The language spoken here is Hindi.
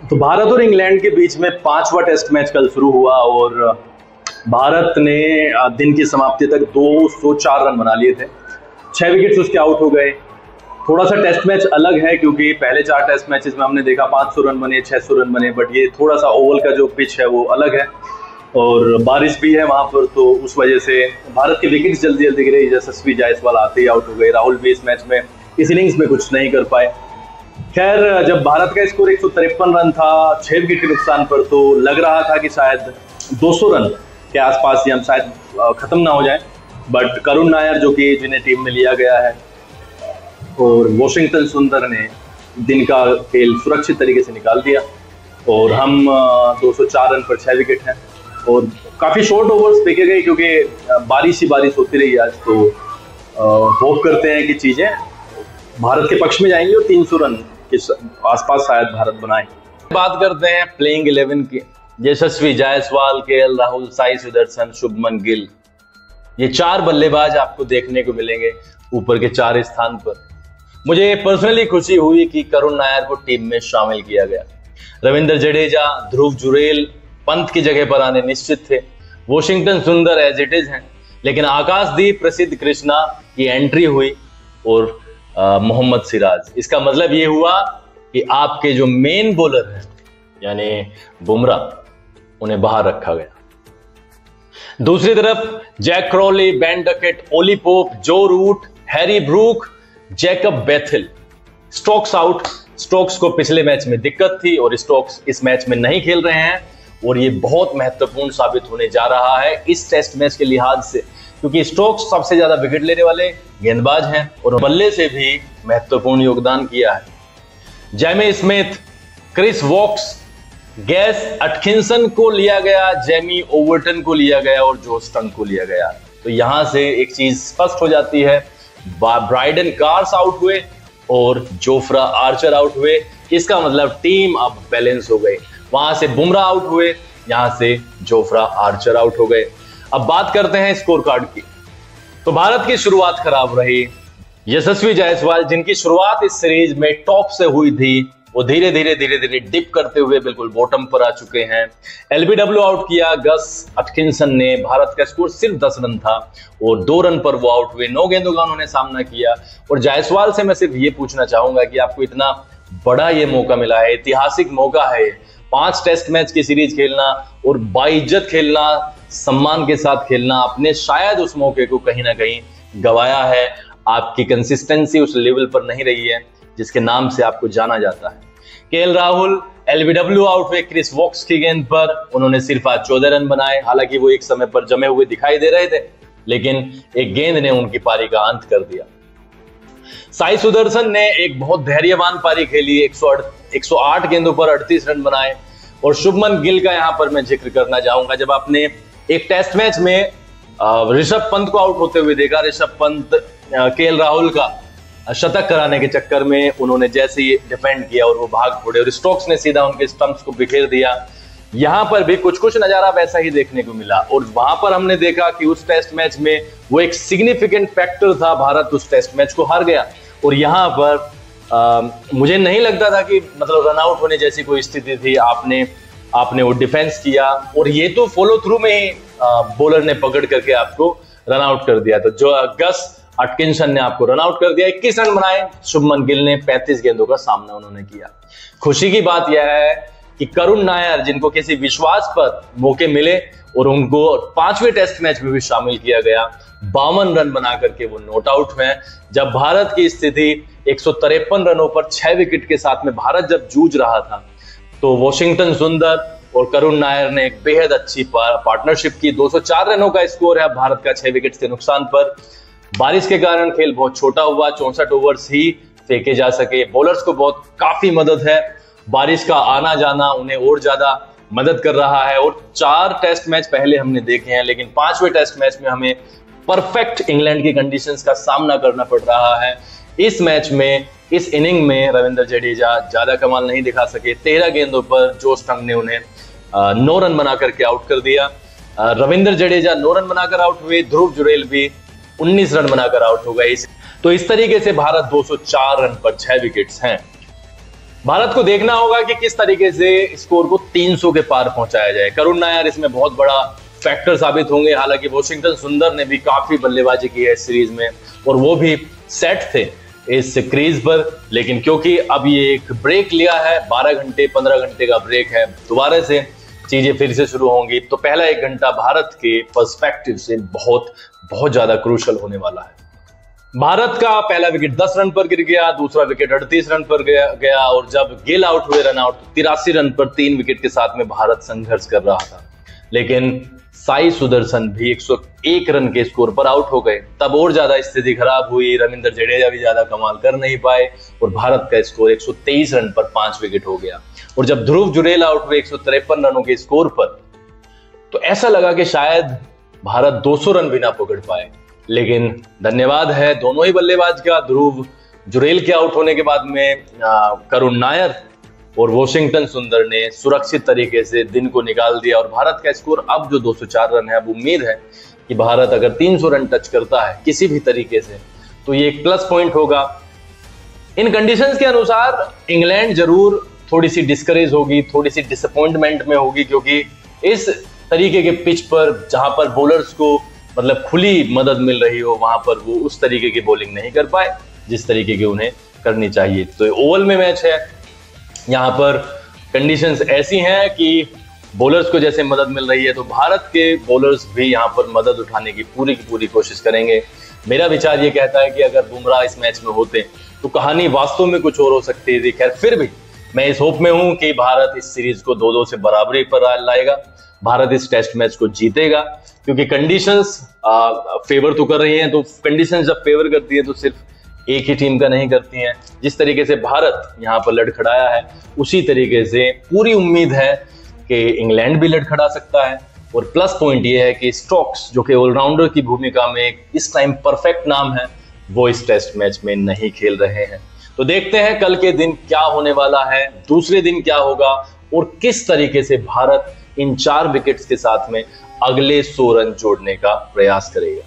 तो भारत और इंग्लैंड के बीच में 5वां टेस्ट मैच कल शुरू हुआ और भारत ने दिन की समाप्ति तक 204 रन बना लिए थे। 6 विकेट्स उसके आउट हो गए। थोड़ा सा टेस्ट मैच अलग है क्योंकि पहले 4 टेस्ट मैचेस में हमने देखा 500 रन बने, 600 रन बने, बट ये थोड़ा सा ओवल का जो पिच है वो अलग है और बारिश भी है वहां पर, तो उस वजह से भारत के विकेट्स जल्दी जल्दी गिरे। यशस्वी जायसवाल आते ही आउट हो गए। राहुल भी इस मैच में इस इनिंग्स में कुछ नहीं कर पाए। खैर, जब भारत का स्कोर 153 रन था 6 विकेट के नुकसान पर, तो लग रहा था कि शायद 200 रन के आसपास ही हम शायद खत्म ना हो जाए, बट करुण नायर जो कि जिन्हें टीम में लिया गया है और वॉशिंगटन सुंदर ने दिन का खेल सुरक्षित तरीके से निकाल दिया और हम 204 रन पर 6 विकेट हैं और काफी शॉर्ट ओवर्स देखे गए क्योंकि बारिश ही बारिश होती रही आज। तो होप करते हैं कि चीजें भारत के पक्ष में जाएंगी और 300 रन के आसपास शायद भारत बनाए। बात करते हैं प्लेइंग 11 की। यशस्वी जायसवाल, केएल राहुल, साई सुदर्शन, शुभमन गिल, ये 4 बल्लेबाज आपको देखने को मिलेंगे ऊपर के 4 स्थान पर। मुझे पर्सनली खुशी हुई कि करुण नायर को टीम में शामिल किया गया। रविंद्र जडेजा, ध्रुव जुरेल पंत की जगह पर आने निश्चित थे। वॉशिंगटन सुंदर एज इट इज हैं, लेकिन आकाशदीप प्रसिद्ध कृष्णा की एंट्री हुई और मोहम्मद सिराज। इसका मतलब ये हुआ कि आपके जो मेन बॉलर हैं यानी बुमराह, उन्हें बाहर रखा गया। दूसरी तरफ Zak Crawley, Ben Duckett, Ollie Pope, Joe Root, Harry Brook, Jacob Bethell, Stokes out. Stokes को पिछले मैच में दिक्कत थी और स्टोक्स इस मैच में नहीं खेल रहे हैं और ये बहुत महत्वपूर्ण साबित होने जा रहा है इस टेस्ट मैच के लिहाज से, क्योंकि स्टोक्स सबसे ज्यादा विकेट लेने वाले गेंदबाज हैं और बल्ले से भी महत्वपूर्ण योगदान किया है। Jamie Smith, Chris Woakes, Gus Atkinson को लिया गया, जेमी ओवर्टन को लिया गया और जो स्टंग को लिया गया। तो यहां से एक चीज स्पष्ट हो जाती है, ब्राइडन कार्स आउट हुए और जोफ्रा आर्चर आउट हुए। इसका मतलब टीम अब बैलेंस हो गई। वहां से बुमराह आउट हुए, यहां से जोफ्रा आर्चर आउट हो गए। अब बात करते हैं स्कोर कार्ड की। तो भारत की शुरुआत खराब रही। यशस्वी जायसवाल, जिनकी शुरुआत इस सीरीज में टॉप से हुई थी, वो धीरे धीरे डिप करते हुए बिल्कुल बॉटम पर आ चुके हैं। एलबीडब्ल्यू आउट किया गस एटकिंसन ने। भारत का स्कोर सिर्फ 10 रन था और 2 रन पर वो आउट हुए। 9 गेंदों का उन्होंने सामना किया और जायसवाल से मैं सिर्फ ये पूछना चाहूंगा कि आपको इतना बड़ा ये मौका मिला है, ऐतिहासिक मौका है, 5 टेस्ट मैच की सीरीज खेलना और बाइज्जत खेलना, सम्मान के साथ खेलना। आपने शायद उस मौके को कहीं ना कहीं गवाया है। आपकी कंसिस्टेंसी उस लेवल पर नहीं रही है जिसके नाम से आपको जाना जाता है। केएल राहुल एलबीडब्ल्यू आउट हुए क्रिस वॉक्स की गेंद पर। उन्होंने सिर्फ आज 14 रन बनाए। हालांकि वो एक समय पर जमे हुए दिखाई दे रहे थे, लेकिन एक गेंद ने उनकी पारी का अंत कर दिया। साई सुदर्शन ने एक बहुत धैर्यवान पारी खेली। 108 गेंदों पर 38 रन बनाए। और शुभमन गिल का यहां पर मैं जिक्र करना चाहूंगा। जब आपने एक टेस्ट मैच में ऋषभ पंत को आउट होते हुए देखा, ऋषभ पंत केएल राहुल का शतक कराने के चक्कर में उन्होंने जैसे ही डिफेंड किया और वो भाग पड़े और स्टोक्स ने सीधा उनके स्टंप्स को बिखेर दिया। यहां पर भी कुछ नजारा वैसा ही देखने को मिला और वहां पर हमने देखा कि उस टेस्ट मैच में वो एक सिग्निफिकेंट फैक्टर था। भारत उस टेस्ट मैच को हार गया और यहां पर मुझे नहीं लगता था कि मतलब रन आउट होने जैसी कोई स्थिति थी। आपने वो डिफेंस किया और ये तो फॉलो थ्रू में ही बॉलर ने पकड़ करके आपको रन आउट कर दिया। तो जो गस एटकिंसन ने आपको रन आउट कर दिया। 21 रन बनाए। शुभमन गिल ने 35 गेंदों का सामना उन्होंने किया। खुशी की बात यह है कि करुण नायर, जिनको किसी विश्वास पर मौके मिले और उनको 5वें टेस्ट मैच में भी शामिल किया गया, 52 रन बना करके वो नॉट आउट हुए। जब भारत की स्थिति 153 रनों पर 6 विकेट के साथ में भारत जब जूझ रहा था, तो वॉशिंगटन सुंदर और करुण नायर ने एक बेहद अच्छी पार्टनरशिप की। 204 रनों का स्कोर है भारत का 6 विकेट के नुकसान पर। बारिश के कारण खेल बहुत छोटा हुआ, 64 ओवर्स ही फेंके जा सके। बॉलर्स को बहुत काफी मदद है। बारिश का आना जाना उन्हें और ज्यादा मदद कर रहा है। और 4 टेस्ट मैच पहले हमने देखे हैं, लेकिन 5वें टेस्ट मैच में हमें परफेक्ट इंग्लैंड की कंडीशंस का सामना करना पड़ रहा है। इस मैच में, इस इनिंग में रविंद्र जडेजा ज्यादा कमाल नहीं दिखा सके। 13 गेंदों पर जो स्टंग ने उन्हें 9 रन बना करके आउट कर दिया। रविंद्र जडेजा 9 रन बनाकर आउट हुए। ध्रुव जुरेल भी 19 रन बनाकर आउट हो गए। तो इस तरीके से भारत 204 रन पर 6 विकेट्स हैं। भारत को देखना होगा कि किस तरीके से स्कोर को 300 के पार पहुंचाया जाए। करुण नायर इसमें बहुत बड़ा फैक्टर साबित होंगे। हालांकि वॉशिंगटन सुंदर ने भी काफी बल्लेबाजी की है इस सीरीज में और वो भी सेट थे इस क्रीज पर, लेकिन क्योंकि अब ये एक ब्रेक लिया है, 12 घंटे 15 घंटे का ब्रेक है, दोबारा से चीजें फिर से शुरू होंगी, तो पहला 1 घंटा भारत के पर्सपेक्टिव से बहुत बहुत ज्यादा क्रूशल होने वाला है। भारत का पहला विकेट 10 रन पर गिर गया, दूसरा विकेट 38 रन पर गया और जब गिल आउट हुए रन आउट, 83 रन पर 3 विकेट के साथ में भारत संघर्ष कर रहा था। लेकिन साई सुदर्शन भी 101 रन के स्कोर पर आउट हो गए। तब और ज्यादा स्थिति खराब हुई, रविंद्र जडेजा भी ज्यादा कमाल कर नहीं पाए और भारत का स्कोर 123 रन पर 5 विकेट हो गया। और जब ध्रुव जुरेल आउट हुए 153 रनों के स्कोर पर, तो ऐसा लगा कि शायद भारत 200 रन भी ना पकड़ पाए। लेकिन धन्यवाद है दोनों ही बल्लेबाज का, ध्रुव जुरेल के आउट होने के बाद में करुण नायर और वॉशिंगटन सुंदर ने सुरक्षित तरीके से दिन को निकाल दिया और भारत का स्कोर अब जो 204 रन है, अब उम्मीद है कि भारत अगर 300 रन टच करता है किसी भी तरीके से तो ये एक प्लस पॉइंट होगा। इन कंडीशंस के अनुसार इंग्लैंड जरूर थोड़ी सी डिस्करेज होगी, थोड़ी सी डिसअपॉइंटमेंट में होगी, क्योंकि इस तरीके के पिच पर जहां पर बॉलर्स को मतलब खुली मदद मिल रही हो, वहां पर वो उस तरीके की बॉलिंग नहीं कर पाए जिस तरीके की उन्हें करनी चाहिए। तो ओवल में मैच है, यहाँ पर कंडीशंस ऐसी हैं कि बॉलर्स को जैसे मदद मिल रही है तो भारत के बॉलर्स भी यहाँ पर मदद उठाने की पूरी कोशिश करेंगे। मेरा विचार ये कहता है कि अगर बुमराह इस मैच में होते तो कहानी वास्तव में कुछ और हो सकती थी। खैर, फिर भी मैं इस होप में हूं कि भारत इस सीरीज को 2-2 से बराबरी पर लाएगा, भारत इस टेस्ट मैच को जीतेगा, क्योंकि कंडीशंस फेवर तो कर रही हैं। तो कंडीशंस जब फेवर करती है तो सिर्फ एक ही टीम का नहीं करती हैं। जिस तरीके से भारत यहाँ पर लड़खड़ाया है, उसी तरीके से पूरी उम्मीद है कि इंग्लैंड भी लड़खड़ा सकता है। और प्लस पॉइंट ये है कि स्टोक्स, जो कि ऑलराउंडर की भूमिका में इस टाइम परफेक्ट नाम है, वो इस टेस्ट मैच में नहीं खेल रहे हैं। तो देखते हैं कल के दिन क्या होने वाला है, दूसरे दिन क्या होगा और किस तरीके से भारत इन 4 विकेट्स के साथ में अगले 100 रन जोड़ने का प्रयास करेगा।